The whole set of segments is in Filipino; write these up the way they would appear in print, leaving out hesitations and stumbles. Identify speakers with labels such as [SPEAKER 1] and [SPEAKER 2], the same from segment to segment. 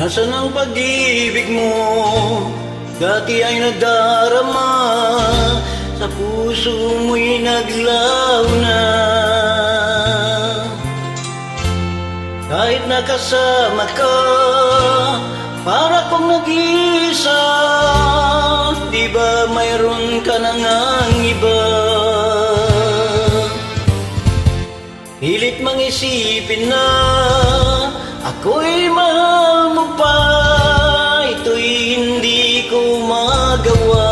[SPEAKER 1] Nasaan ang pag-ibig mo? Dati ay nadarama, sa puso mo'y naglaw na. Kahit nakasama ka, para kong nag-iisa. Di ba mayroon ka na ngang iba? Pilit mang isipin na ako'y mahal mo pa, ito'y hindi ko magawa.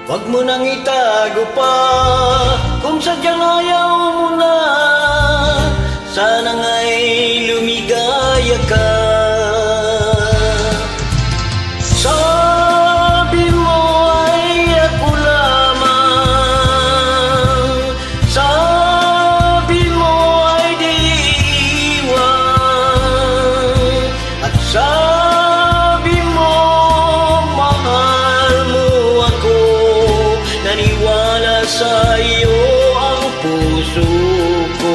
[SPEAKER 1] Huwag mo nang itago pa, kung sadyang ayaw mo na, sana nga'y lumigaya ka. Sabi mo ay ako lamang, sabi mo ay di iwan, at sabi mo mahal mo ako. Naniwala sa iyo ang puso ko.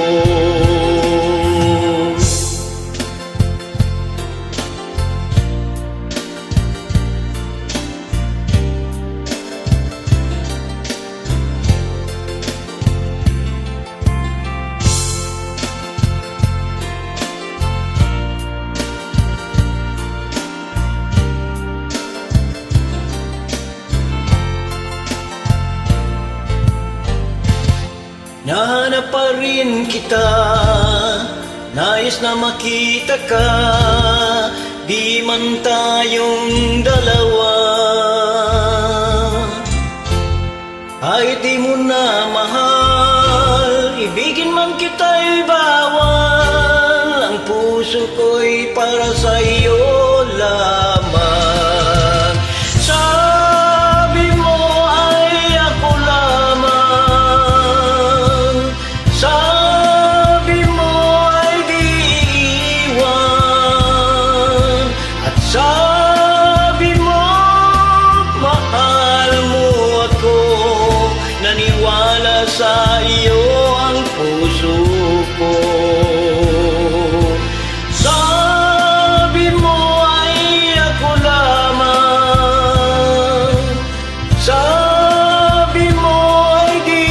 [SPEAKER 1] Nahanap pa rin kita, nais na makita ka, di man tayong dalawa. Kahit di mo na mahal, ibigin man kita'y bawal, ang puso ko'y para sa iyo lamang. Sabi mo ay ako lamang, sabi mo ay di iwan, at sabi mo mahal mo ako. Naniwala sa iyo ang puso ko. Sabi mo ay ako lamang, sabi mo ay di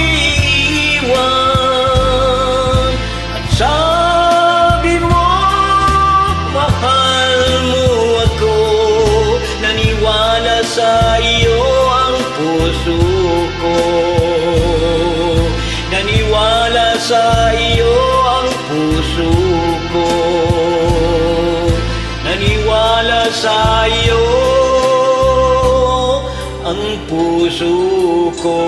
[SPEAKER 1] iwan, at sabi mo mahal mo ako. Naniwala sa iyo ang puso ko. Naniwala sa iyo ang puso ko. Naniwala sa iyo ang puso ko.